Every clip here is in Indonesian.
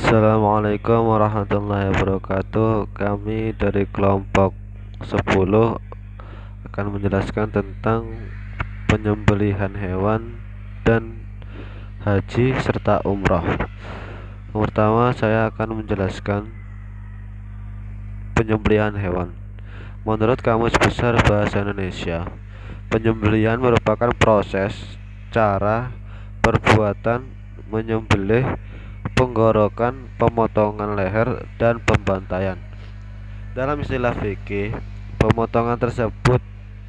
Assalamualaikum warahmatullahi wabarakatuh. Kami dari kelompok 10 akan menjelaskan tentang penyembelihan hewan dan haji serta umrah. Yang pertama, saya akan menjelaskan penyembelihan hewan. Menurut Kamus Besar Bahasa Indonesia, penyembelihan merupakan proses, cara, perbuatan menyembelih, penggorokan, pemotongan leher, dan pembantaian. Dalam istilah fikih, pemotongan tersebut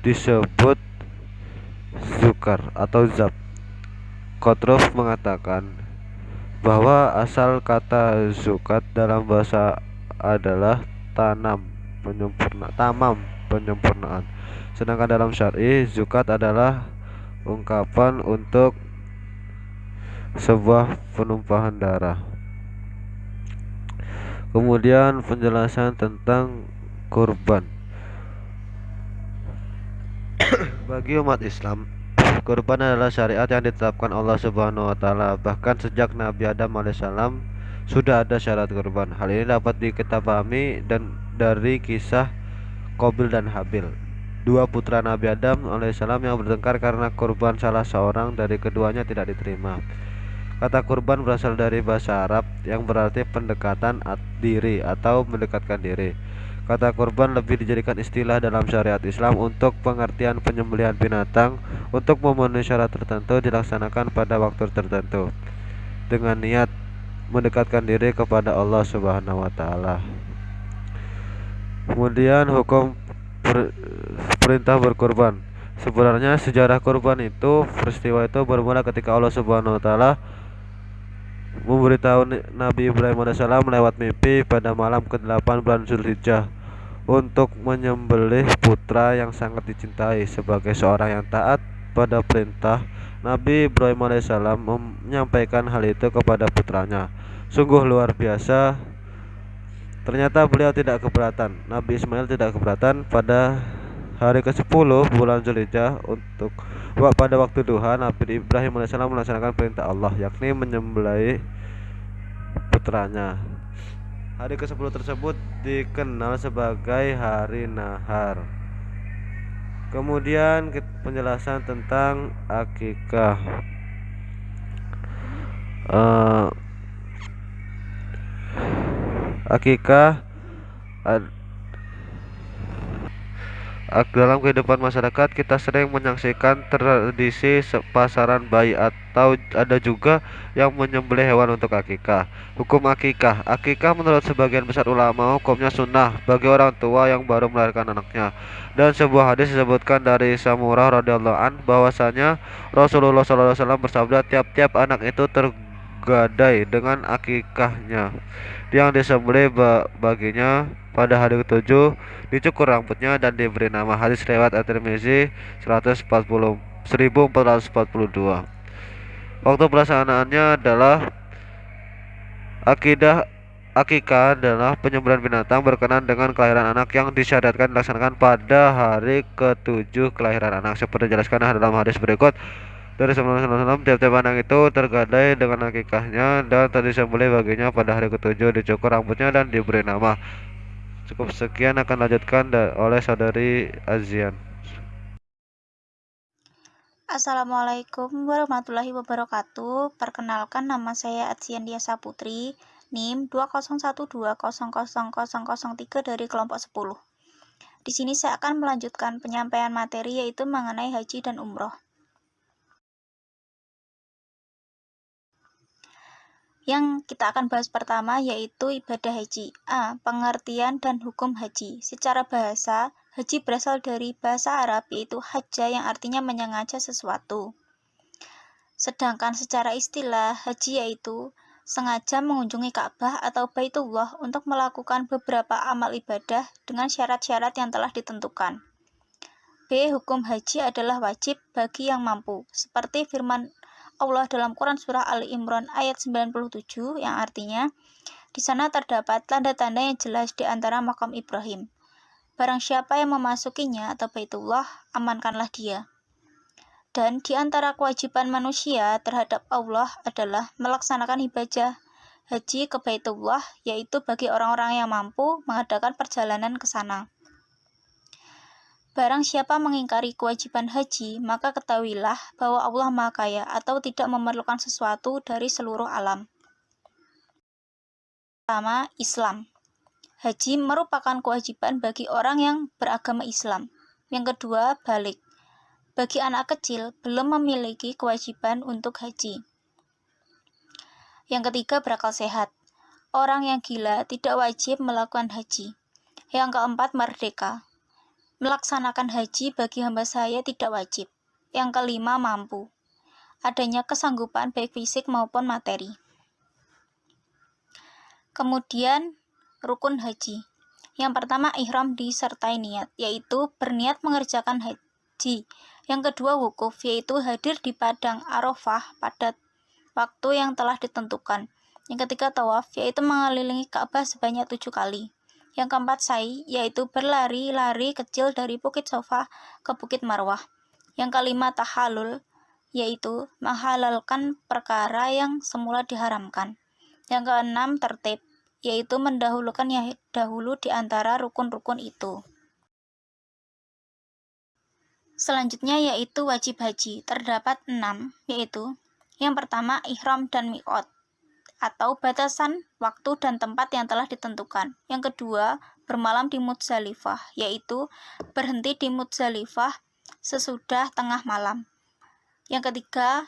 disebut zukar atau zab. Kotruf mengatakan bahwa asal kata zukat dalam bahasa adalah tamam penyempurnaan. Sedangkan dalam syar'i, zukat adalah ungkapan untuk sebuah penumpahan darah. Kemudian penjelasan tentang kurban. Bagi umat Islam, kurban adalah syariat yang ditetapkan Allah Subhanahu wa taala. Bahkan sejak Nabi Adam alaihissalam sudah ada syarat kurban. Hal ini dapat kita pahami dan dari kisah Qabil dan Habil, dua putra Nabi Adam alaihissalam yang bertengkar karena kurban salah seorang dari keduanya tidak diterima. Kata kurban berasal dari bahasa Arab yang berarti pendekatan diri atau mendekatkan diri. Kata kurban lebih dijadikan istilah dalam syariat Islam untuk pengertian penyembelihan binatang untuk memenuhi syarat tertentu dilaksanakan pada waktu tertentu dengan niat mendekatkan diri kepada Allah Subhanahu wa taala. Kemudian hukum perintah berkurban. Sebenarnya sejarah kurban itu, peristiwa itu bermula ketika Allah Subhanahu wa taala memberitahu Nabi Ibrahim alaihissalam lewat mimpi pada malam ke-8 bulan Zulhijjah untuk menyembelih putra yang sangat dicintai. Sebagai seorang yang taat pada perintah, Nabi Ibrahim alaihissalam menyampaikan hal itu kepada putranya. Sungguh luar biasa. Ternyata beliau tidak keberatan. Nabi Ismail tidak keberatan. Pada hari ke-10 bulan Zulhijjah pada waktu duha, Nabi Ibrahim alaihissalam melaksanakan perintah Allah, yakni menyembelih putranya. Hari ke-10 tersebut dikenal sebagai hari nahar. Kemudian penjelasan tentang akikah. Akikah dalam kehidupan masyarakat kita sering menyaksikan tradisi pasaran bayi atau ada juga yang menyembelih hewan untuk akikah. Hukum akikah. Akikah menurut sebagian besar ulama hukumnya sunnah bagi orang tua yang baru melahirkan anaknya. Dan sebuah hadis disebutkan dari Samurah radhiyallahu an bahwasanya Rasulullah SAW bersabda, tiap-tiap anak itu tergadai dengan akikahnya yang disembelih baginya pada hari ke-7, dicukur rambutnya dan diberi nama. Hadis riwayat At-Tirmizi 1442. Waktu pelaksanaannya adalah akikah adalah penyembelihan binatang berkenaan dengan kelahiran anak yang disyariatkan dilaksanakan pada hari ke-7 kelahiran anak, seperti dijelaskan dalam hadis berikut. Dari Rasulullah SAW, tiap-tiap anak itu tergadai dengan akikahnya dan disembelih baginya pada hari ke-7, dicukur rambutnya dan diberi nama. Cukup sekian, akan lanjutkan oleh saudari Azian. Assalamualaikum warahmatullahi wabarakatuh. Perkenalkan, nama saya Azian Diasa Putri, NIM 201200003 dari kelompok 10. Di sini saya akan melanjutkan penyampaian materi, yaitu mengenai haji dan umroh. Yang kita akan bahas pertama yaitu ibadah haji. Pengertian dan hukum haji. Secara bahasa, haji berasal dari bahasa Arab yaitu hajja yang artinya menyengaja sesuatu. Sedangkan secara istilah, haji yaitu sengaja mengunjungi Ka'bah atau Baitullah untuk melakukan beberapa amal ibadah dengan syarat-syarat yang telah ditentukan. B. Hukum haji adalah wajib bagi yang mampu, seperti firman Allah dalam Quran Surah Ali Imran ayat 97 yang artinya, di sana terdapat tanda-tanda yang jelas di antara makam Ibrahim. Barang siapa yang memasukinya atau Baitullah, amankanlah dia. Dan di antara kewajiban manusia terhadap Allah adalah melaksanakan ibadah haji ke Baitullah, yaitu bagi orang-orang yang mampu mengadakan perjalanan ke sana. Barang siapa mengingkari kewajiban haji, maka ketahuilah bahwa Allah Maha Kaya atau tidak memerlukan sesuatu dari seluruh alam. Pertama, Islam. Haji merupakan kewajiban bagi orang yang beragama Islam. Yang kedua, balik. Bagi anak kecil, belum memiliki kewajiban untuk haji. Yang ketiga, berakal sehat. Orang yang gila tidak wajib melakukan haji. Yang keempat, merdeka. Melaksanakan haji bagi hamba sahaya tidak wajib. Yang kelima, mampu. Adanya kesanggupan baik fisik maupun materi. Kemudian, rukun haji. Yang pertama, ihram disertai niat, yaitu berniat mengerjakan haji. Yang kedua, wukuf, yaitu hadir di padang Arafah pada waktu yang telah ditentukan. Yang ketiga, tawaf, yaitu mengelilingi Ka'bah sebanyak 7 kali. Yang keempat, sa'i, yaitu berlari-lari kecil dari Bukit Sofa ke Bukit Marwah. Yang kelima, tahallul, yaitu menghalalkan perkara yang semula diharamkan. Yang keenam, tertib, yaitu mendahulukan yang dahulu di antara rukun-rukun itu. Selanjutnya yaitu wajib haji. Terdapat 6, yaitu yang pertama, ihram dan miqat, atau batasan waktu dan tempat yang telah ditentukan. Yang kedua, bermalam di Muzdalifah, yaitu berhenti di Muzdalifah sesudah tengah malam. Yang ketiga,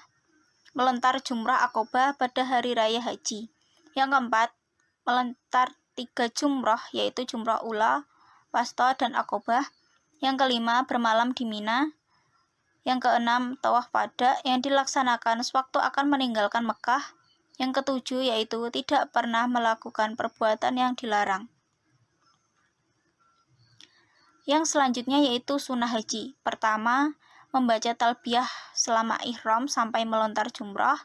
melontar jumrah Aqobah pada hari raya haji. Yang keempat, melontar 3 jumrah, yaitu jumrah ula, wasta, dan Aqobah. Yang kelima, bermalam di Mina. Yang keenam, tawaf wada yang dilaksanakan sewaktu akan meninggalkan Mekah. Yang ketujuh, yaitu tidak pernah melakukan perbuatan yang dilarang. Yang selanjutnya yaitu sunnah haji. Pertama, membaca talbiyah selama ihram sampai melontar jumrah,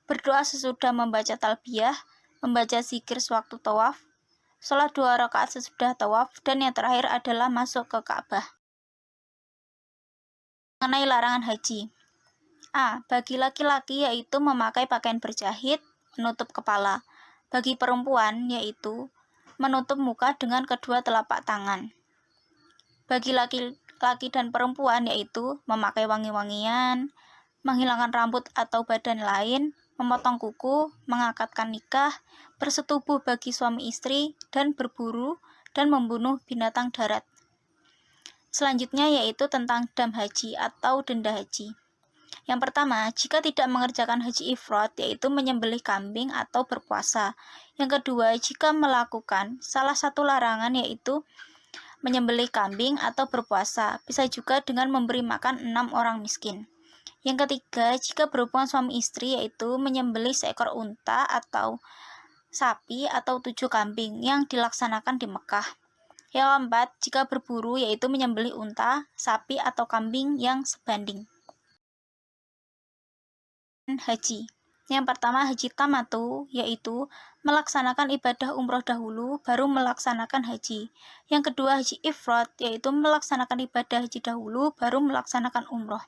berdoa sesudah membaca talbiyah, membaca zikir sewaktu tawaf, sholat 2 rakaat sesudah tawaf, dan yang terakhir adalah masuk ke Ka'bah. Mengenai larangan haji. A. Bagi laki-laki yaitu memakai pakaian berjahit, menutup kepala. Bagi perempuan yaitu menutup muka dengan kedua telapak tangan. Bagi laki-laki dan perempuan yaitu memakai wangi-wangian, menghilangkan rambut atau badan lain, memotong kuku, mengakadkan nikah, bersetubuh bagi suami istri, dan berburu dan membunuh binatang darat. Selanjutnya yaitu tentang dam haji atau denda haji. Yang pertama, jika tidak mengerjakan haji ifrad, yaitu menyembelih kambing atau berpuasa. Yang kedua, jika melakukan salah satu larangan, yaitu menyembelih kambing atau berpuasa, bisa juga dengan memberi makan 6 orang miskin. Yang ketiga, jika berhubungan suami istri, yaitu menyembelih seekor unta atau sapi atau 7 kambing yang dilaksanakan di Mekah. Yang keempat, jika berburu, yaitu menyembelih unta, sapi atau kambing yang sebanding. Haji. Yang pertama, haji tamatu, yaitu melaksanakan ibadah umroh dahulu, baru melaksanakan haji. Yang kedua, haji ifrad, yaitu melaksanakan ibadah haji dahulu, baru melaksanakan umroh.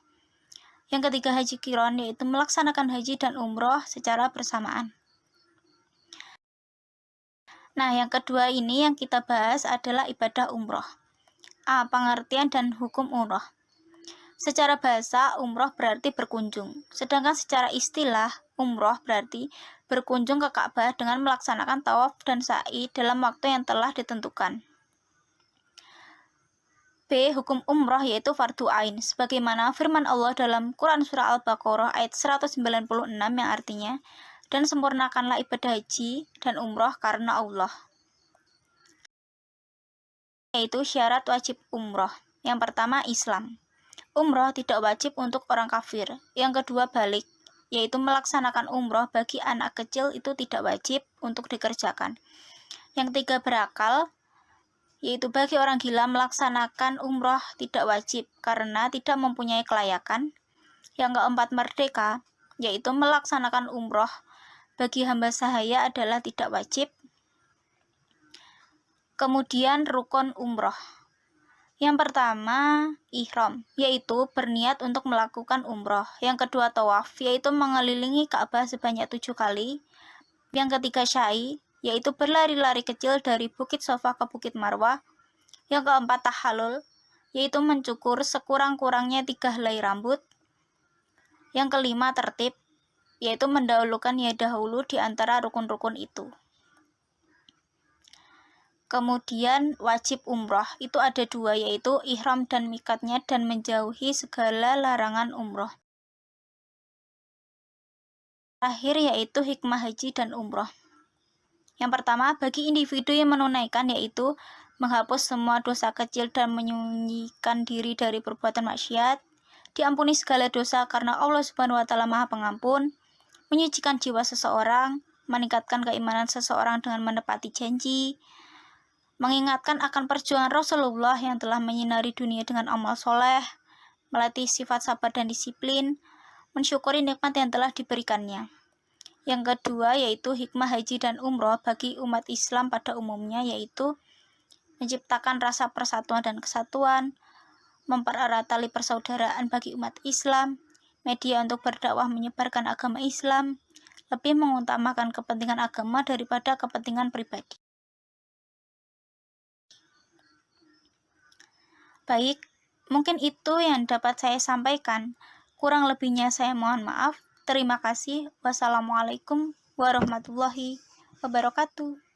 Yang ketiga, haji qiron, yaitu melaksanakan haji dan umroh secara bersamaan. Nah, yang kedua ini yang kita bahas adalah ibadah umroh. A. Pengertian dan hukum umroh. Secara bahasa, umroh berarti berkunjung. Sedangkan secara istilah, umroh berarti berkunjung ke Ka'bah dengan melaksanakan tawaf dan sa'i dalam waktu yang telah ditentukan. B. Hukum umroh yaitu fardu ain, sebagaimana firman Allah dalam Quran Surah Al-Baqarah ayat 196 yang artinya, dan sempurnakanlah ibadah haji dan umroh karena Allah. Yaitu syarat wajib umroh. Yang pertama, Islam. Umroh tidak wajib untuk orang kafir. Yang kedua, balik, yaitu melaksanakan umroh bagi anak kecil itu tidak wajib untuk dikerjakan. Yang ketiga, berakal, yaitu bagi orang gila melaksanakan umroh tidak wajib karena tidak mempunyai kelayakan. Yang keempat, merdeka, yaitu melaksanakan umroh bagi hamba sahaya adalah tidak wajib. Kemudian rukun umroh. Yang pertama, ihram, yaitu berniat untuk melakukan umroh. Yang kedua, tawaf, yaitu mengelilingi Ka'bah sebanyak 7 kali. Yang ketiga syai, yaitu berlari-lari kecil dari Bukit Sofa ke Bukit Marwah. Yang keempat tahallul, yaitu mencukur sekurang-kurangnya 3 helai rambut. Yang kelima tertib, yaitu mendahulukan ya dahulu di antara rukun-rukun itu. Kemudian wajib umroh itu ada 2, yaitu ihram dan mikatnya dan menjauhi segala larangan umroh. Terakhir yaitu hikmah haji dan umroh. Yang pertama, bagi individu yang menunaikan yaitu menghapus semua dosa kecil dan menyembunyikan diri dari perbuatan maksiat, diampuni segala dosa karena Allah Subhanahu wa taala Maha Pengampun, menyucikan jiwa seseorang, meningkatkan keimanan seseorang dengan menepati janji, mengingatkan akan perjuangan Rasulullah yang telah menyinari dunia dengan amal soleh, melatih sifat sabar dan disiplin, mensyukuri nikmat yang telah diberikannya. Yang kedua yaitu hikmah haji dan umroh bagi umat Islam pada umumnya, yaitu menciptakan rasa persatuan dan kesatuan, mempererat tali persaudaraan bagi umat Islam, media untuk berdakwah menyebarkan agama Islam, lebih mengutamakan kepentingan agama daripada kepentingan pribadi. Baik, mungkin itu yang dapat saya sampaikan. Kurang lebihnya saya mohon maaf. Terima kasih. Wassalamualaikum warahmatullahi wabarakatuh.